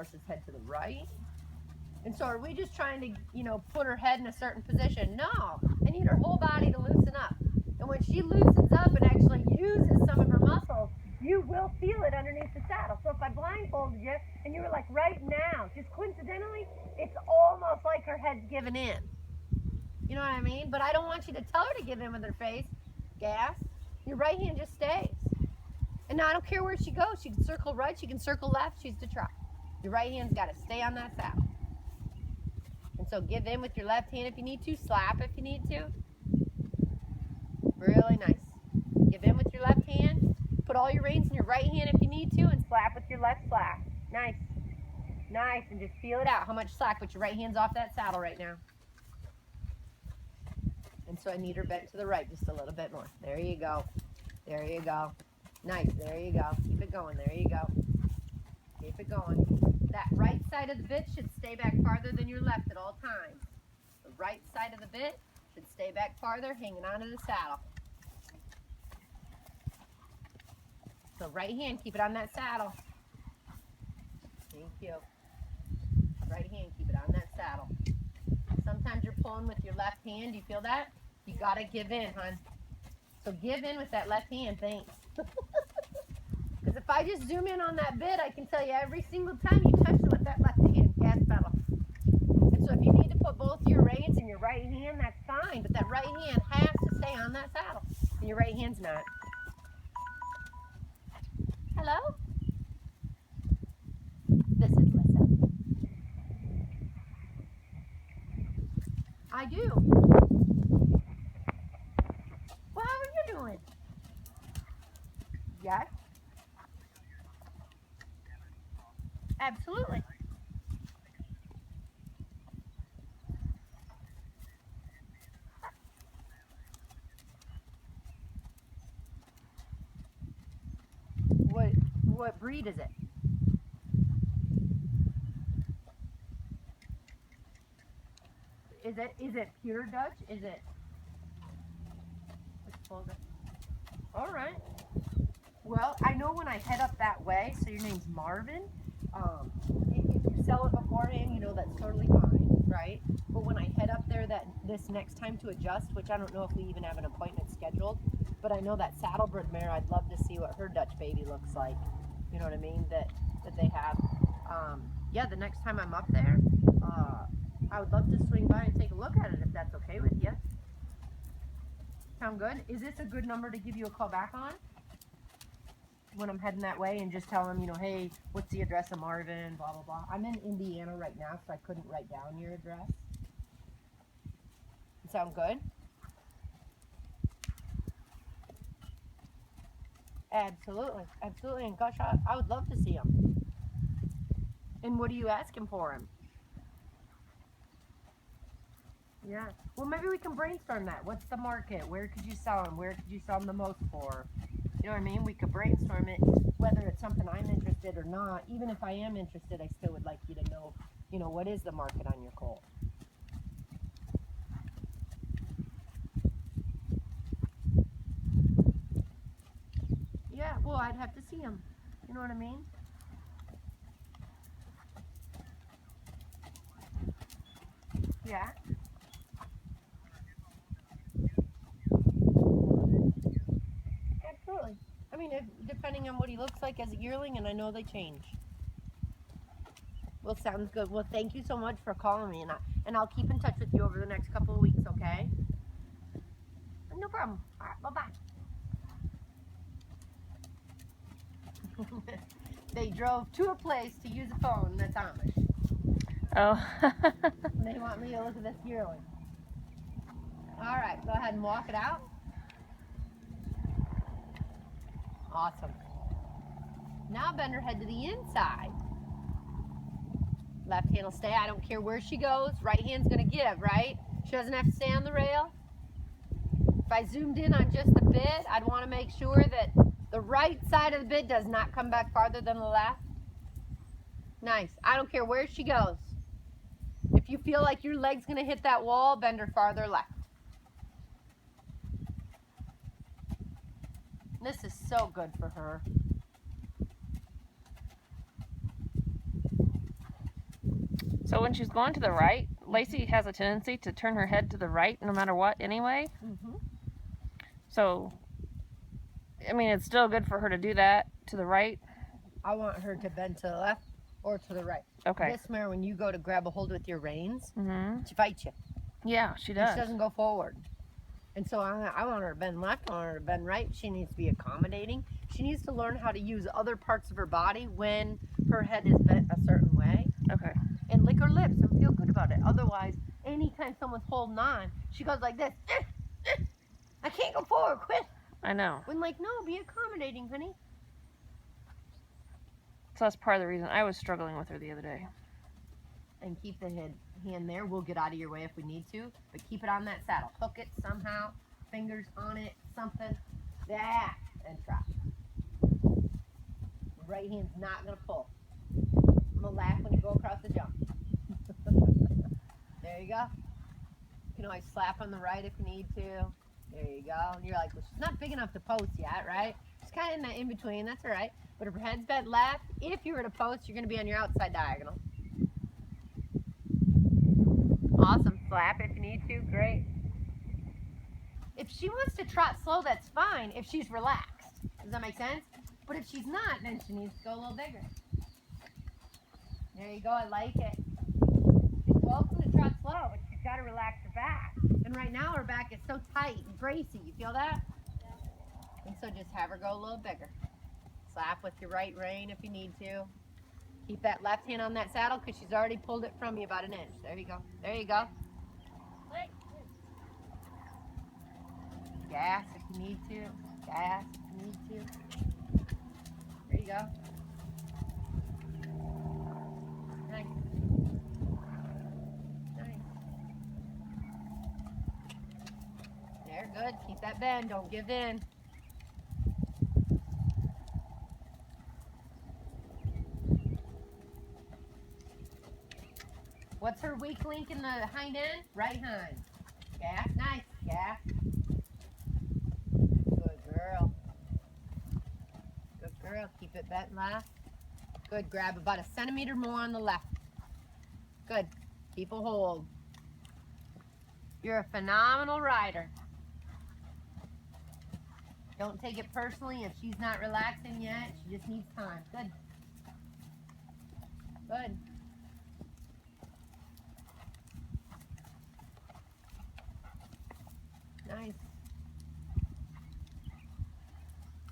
horse's head to the right. And so are we just trying to, you know, put her head in a certain position? No, I need her whole body to loosen up. And when she loosens up and actually uses some of her muscles, you will feel it underneath the saddle. So if I blindfolded you and you were like right now, just coincidentally, it's almost like her head's giving in. You know what I mean? But I don't want you to tell her to give in with her face. Gas. Your right hand just stays. And now I don't care where she goes. She can circle right, she can circle left, she's to try. Your right hand's got to stay on that saddle. And so give in with your left hand if you need to. Slap if you need to. Really nice. Give in with your left hand. Put all your reins in your right hand if you need to. And slap with your left slap. Nice. Nice. And just feel it out. How much slack? Put your right hands off that saddle right now. And so I need her bent to the right just a little bit more. There you go. There you go. Nice. There you go. Keep it going. There you go. Keep it going. That right side of the bit should stay back farther than your left at all times. The right side of the bit should stay back farther, hanging onto the saddle. So right hand, keep it on that saddle. Thank you. Right hand, keep it on that saddle. Sometimes you're pulling with your left hand. Do you feel that? You gotta give in, hon. So give in with that left hand, thanks. Because if I just zoom in on that bit, I can tell you every single time you touch it with that left hand, gas pedal. And so if you need to put both your reins in your right hand, that's fine. But that right hand has to stay on that saddle. And your right hand's not. Hello? This is Lissa. I do. Well, how are you doing? Yes? Absolutely. What breed is it? Is it pure Dutch? Is it? All right. Well, I know when I head up that way, so your name's Marvin. If you sell it beforehand, you know that's totally fine, right? But when I head up there this next time to adjust, which I don't know if we even have an appointment scheduled, but I know that saddlebred mare, I'd love to see what her Dutch baby looks like. You know what I mean? That they have. Yeah, the next time I'm up there, I would love to swing by and take a look at it if that's okay with you. Sound good? Is this a good number to give you a call back on? When I'm heading that way and just tell them, you know, hey, what's the address of Marvin, blah, blah, blah. I'm in Indiana right now, so I couldn't write down your address. Sound good? Absolutely. Absolutely. And gosh, I would love to see him. And what are you asking for him? Yeah. Well, maybe we can brainstorm that. What's the market? Where could you sell them? Where could you sell them the most for? You know what I mean? We could brainstorm it, whether it's something I'm interested or not. Even if I am interested, I still would like you to know, you know, what is the market on your colt? Yeah, well, I'd have to see him. You know what I mean? Yeah. Absolutely. I mean, depending on what he looks like as a yearling, and I know they change. Well, sounds good. Well, thank you so much for calling me, and I'll keep in touch with you over the next couple of weeks, okay? No problem. All right, bye-bye. They drove to a place to use a phone that's Amish. Oh. They want me to look at this yearling. All right, go ahead and walk it out. Awesome. Now bend her head to the inside. Left hand will stay. I don't care where she goes. Right hand's going to give, right? She doesn't have to stay on the rail. If I zoomed in on just the bit, I'd want to make sure that the right side of the bit does not come back farther than the left. Nice. I don't care where she goes. If you feel like your leg's going to hit that wall, bend her farther left. This is so good for her. So when she's going to the right, Lacey has a tendency to turn her head to the right no matter what anyway. Mm-hmm. So, I mean, it's still good for her to do that to the right. I want her to bend to the left or to the right. Okay. This mare, when you go to grab a hold with your reins, Mm-hmm. she fights you. Yeah, she And does. she doesn't go forward. And so I want her to bend left, I want her to bend right. She needs to be accommodating. She needs to learn how to use other parts of her body when her head is bent a certain way. Okay. And lick her lips and feel good about it. Otherwise, anytime someone's holding on, she goes like this. I can't go forward, quit. I know. When like, no, be accommodating, honey. So that's part of the reason I was struggling with her the other day. And keep the hand there. We'll get out of your way if we need to, but keep it on that saddle. Hook it somehow, fingers on it, something. That, and try. The right hand's not gonna pull. I'm gonna laugh when you go across the jump. There you go. You can always slap on the right if you need to. There you go. And you're like, well, she's not big enough to post yet, right? She's kind of in that in-between. That's all right. But if her head's bent left, if you were to post, you're going to be on your outside diagonal. Awesome. Slap if you need to. Great. If she wants to trot slow, that's fine if she's relaxed. Does that make sense? But if she's not, then she needs to go a little bigger. There you go. I like it. She's welcome to trot slow, but she's got to relax her back. And right now her back is so tight and bracy. You feel that? Yeah. And so just have her go a little bigger. Slap with your right rein if you need to. Keep that left hand on that saddle because she's already pulled it from you about an inch. There you go. There you go. Gas if you need to. Gas if you need to. There you go. Nice. Nice. There, good. Keep that bend. Don't give in. What's her weak link in the hind end? Right hind. Gas. Nice. Gas. Good girl. Good girl. Keep it bent left. Good. Grab about a centimeter more on the left. Good. Keep a hold. You're a phenomenal rider. Don't take it personally if she's not relaxing yet. She just needs time. Good. Good. Nice.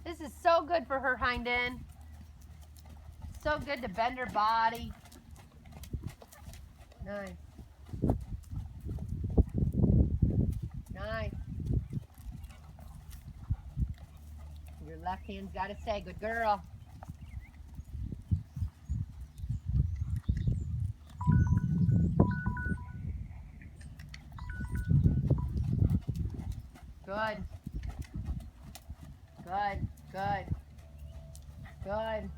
This is so good for her hind end. So good to bend her body. Nice. Nice. Your left hand's got to say, good girl. Good. Good. Good. Good.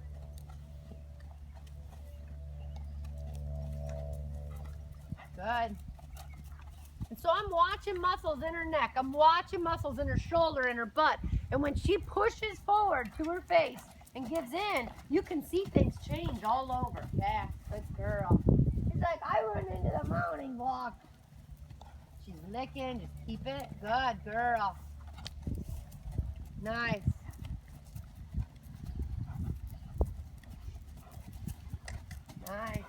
Good. And so I'm watching muscles in her neck. I'm watching muscles in her shoulder and her butt. And when she pushes forward to her face and gives in, you can see things change all over. Yeah, good girl. She's like, I run into the mounting block. She's licking. Just keep it. Good girl. Nice. Nice.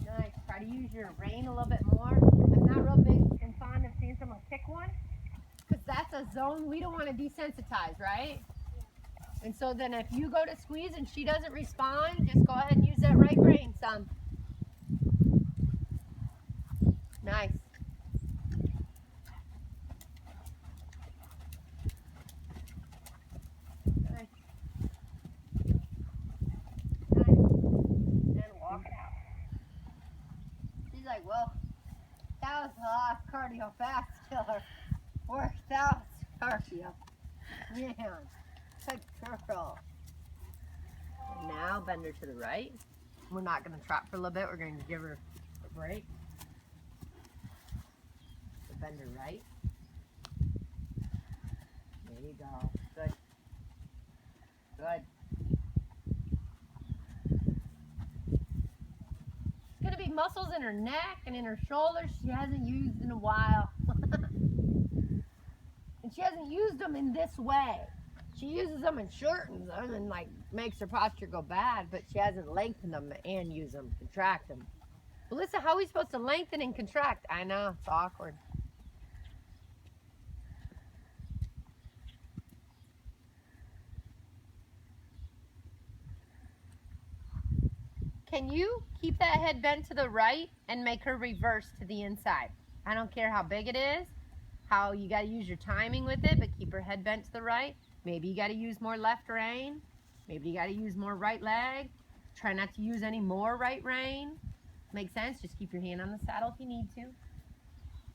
Nice. Try to use your rein a little bit more. I'm not real big and fond of seeing someone pick one because that's a zone we don't want to desensitize, right? And so then if you go to squeeze and she doesn't respond, just go ahead and use that right rein some. Nice. Nice. Nice. And walk it out. She's like, well, that was a lot of cardiovascular work. That was cardio. Man, good girl. And now bend her to the right. We're not going to trot for a little bit. We're going to give her a break. So bend her right. There you go. Good. Good. big muscles in her neck and in her shoulders she hasn't used in a while. And she hasn't used them in this way. She uses them and shortens them and like makes her posture go bad, but she hasn't lengthened them and used them, contract them. Lissa, how are we supposed to lengthen and contract? I know, it's awkward. Can you keep that head bent to the right and make her reverse to the inside? I don't care how big it is, how you got to use your timing with it, but keep her head bent to the right. Maybe you got to use more left rein. Maybe you got to use more right leg. Try not to use any more right rein. Makes sense? Just keep your hand on the saddle if you need to.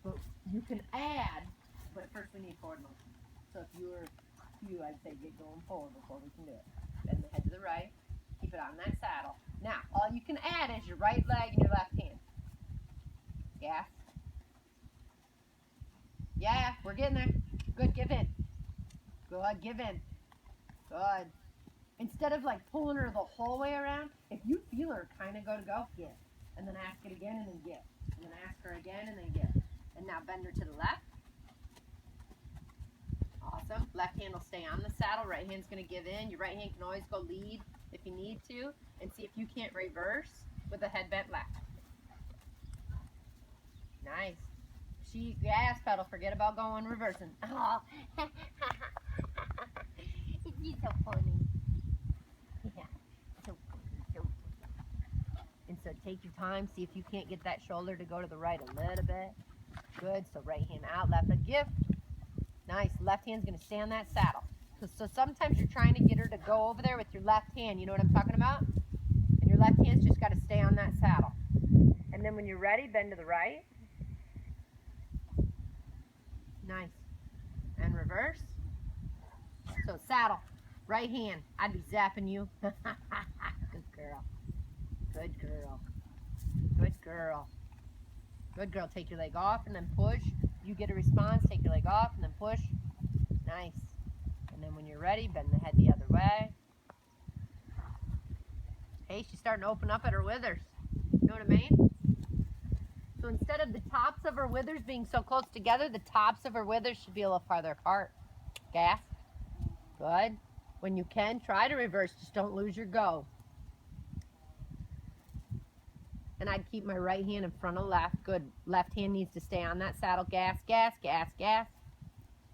But you can add, but first we need forward motion. So if you, I'd say get going forward before we can do it. Bend the head to the right. Keep it on that saddle. Now, all you can add is your right leg and your left hand. Yeah. Yeah, we're getting there. Good, give in. Good, give in. Good. Instead of like pulling her the whole way around, if you feel her kind of go, give. And then ask it again and then give. And then ask her again and then give. And now bend her to the left. Awesome. Left hand will stay on the saddle. Right hand's going to give in. Your right hand can always go lead if you need to. And see if you can't reverse with the head bent left. Nice. She gas pedal. Forget about going reversing. Oh. You're so funny. Yeah. So funny. And so take your time. See if you can't get that shoulder to go to the right a little bit. Good. So right hand out, left leg gift. Nice. Left hand's going to stay on that saddle. So sometimes you're trying to get her to go over there with your left hand. You know what I'm talking about? And your left hand's just got to stay on that saddle. And then when you're ready, bend to the right. Nice. And reverse. So saddle. Right hand. I'd be zapping you. Good girl. Good girl. Good girl. Good girl. Take your leg off and then push. You get a response. Take your leg off and then push. Nice. And then when you're ready, bend the head the other way. Hey, she's starting to open up at her withers. You know what I mean? So instead of the tops of her withers being so close together, the tops of her withers should be a little farther apart. Gas. Good. When you can, try to reverse. Just don't lose your go. And I'd keep my right hand in front of left. Good. Left hand needs to stay on that saddle. Gas, gas, gas, gas.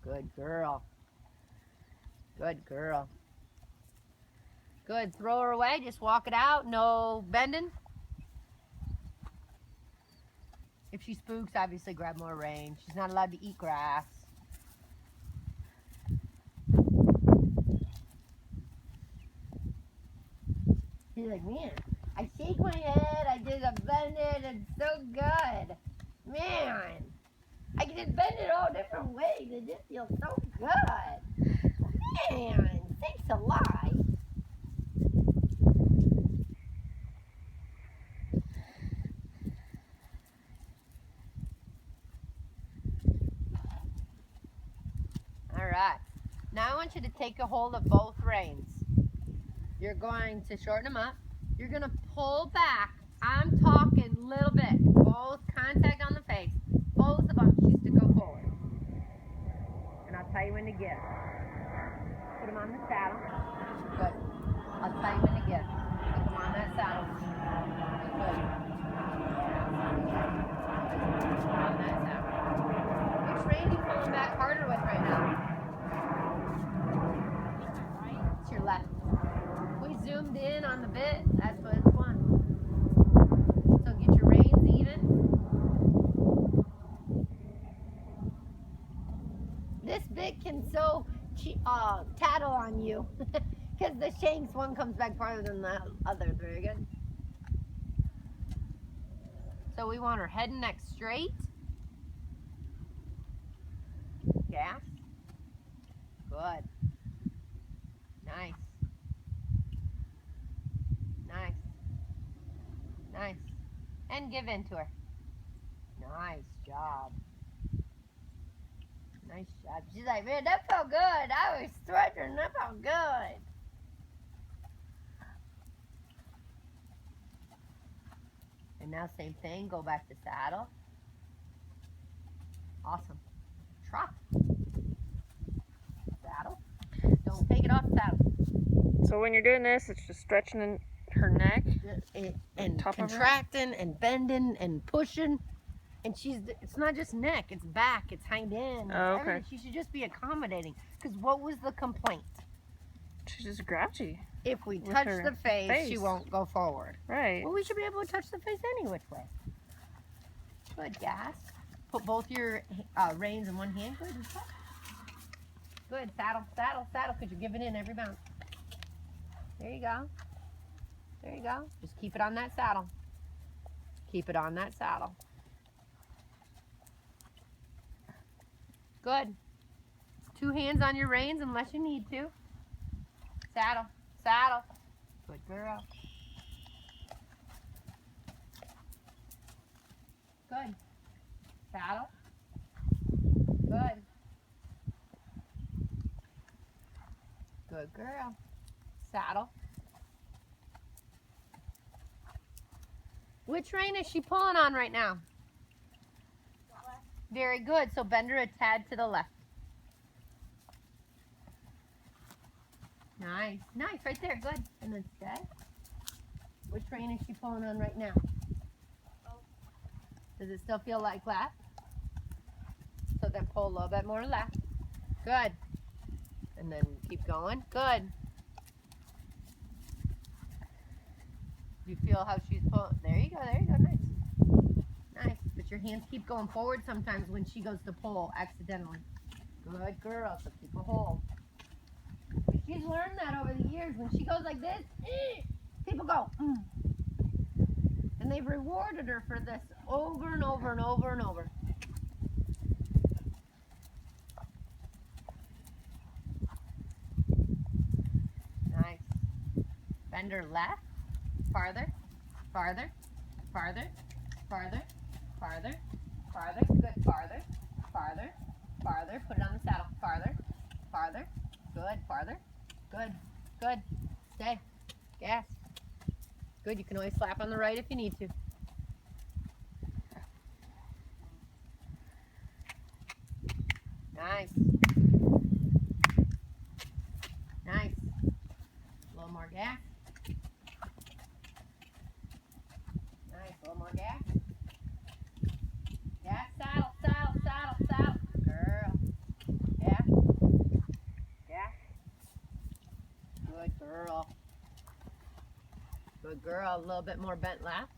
Good girl. Good girl. Good. Throw her away. Just walk it out. No bending. If she spooks, obviously grab more rein. She's not allowed to eat grass. She's like, man, I shake my head, I just bend it, it's so good. Man, I can just bend it all different ways, it just feels so good. Man, thanks a lot. All right, now I want you to take a hold of both reins. You're going to shorten them up. You're going to pull back. I'm talking a little bit. Both contact on the face. Both of them choose to go forward. And I'll tell you when to give. Put them on the saddle. Good. I'll tell you when to give. Put them on that saddle. Good. On that saddle. Which rein are you pulling back harder with right now? It's your left. Zoomed in on the bit, that's what it's fun. So get your reins even. This bit can so tattle on you because the shanks, one comes back farther than the other. Very good. So we want her head and neck straight. Gas. Good. Nice. Nice. Nice. And give in to her. Nice job. Nice job. She's like, man, that felt good. I was stretching. That felt good. And And now same thing, go back to saddle. Awesome. Trot. Saddle. Don't take it off the saddle. So when you're doing this, it's just stretching in her neck. And top of her? contracting and bending and pushing. And it's not just neck, it's back, it's hind end. Oh, okay. Everything. She should just be accommodating. Because what was the complaint? She's just grouchy. If we With touch her the face, she face. won't go forward. Right. Well, we should be able to touch the face any which way. Good, gas. Put both your reins in one hand. Good. Good. Saddle, saddle, saddle, because you're giving in every bounce. There you go. There you go. Just keep it on that saddle. Keep it on that saddle. Good. 2 hands on your reins unless you need to. Saddle, saddle. Good girl. Good. Saddle. Good. Good girl. Saddle. Which rein is she pulling on right now? Very good. So bend her a tad to the left. Nice. Nice. Right there. Good. And then stay. Which rein is she pulling on right now? Does it still feel like left? So then pull a little bit more left. Good. And then keep going. Good. You feel how she's pulling? There you go. There you go. Nice. Nice. But your hands keep going forward sometimes when she goes to pull accidentally. Good girl. So keep a hold. She's learned that over the years. When she goes like this, people go, and they've rewarded her for this over and over and over and over. Nice. Bend her left, farther, farther, farther, farther, farther, farther. Good, farther, farther, farther. Put it on the saddle. Farther, farther. Good, farther. Good, good. Stay. Gas. Good, you can always slap on the right if you need to. Nice. Nice. A little more gas. Nice, a little more gas. Gas, saddle, saddle, saddle, saddle. Girl. Gas. Gas. Good girl. Good girl. A little bit more bent left.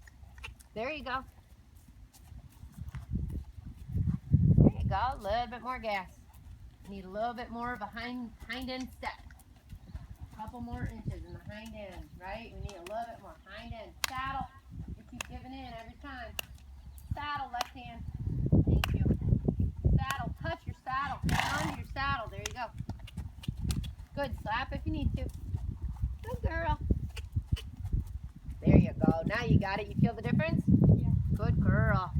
There you go. There you go. A little bit more gas. Need a little bit more of a hind end step. A couple more inches in the hind end, right? We need a little bit more hind end. Saddle. You keep giving in every time. Saddle, left hand. Thank you. Saddle. Touch your saddle. Onto your saddle. There you go. Good. Slap if you need to. Good girl. There you go. Now you got it. You feel the difference? Yeah. Good girl.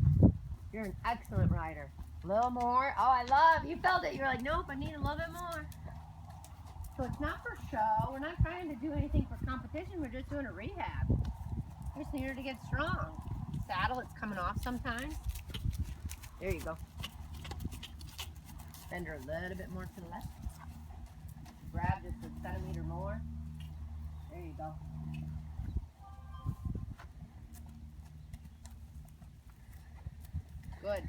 You're an excellent rider. A little more. Oh, I love. You felt it. You're like, nope, I need a little bit more. So it's not for show. We're not trying to do anything for competition. We're just doing a rehab. We just need her to get strong. Saddle, it's coming off sometimes. There you go. Bend her a little bit more to the left. Grab just a centimeter more. There you go. Good.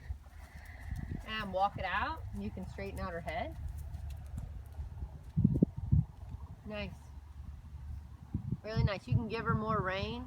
And walk it out. You can straighten out her head. Nice. Really nice. You can give her more rein.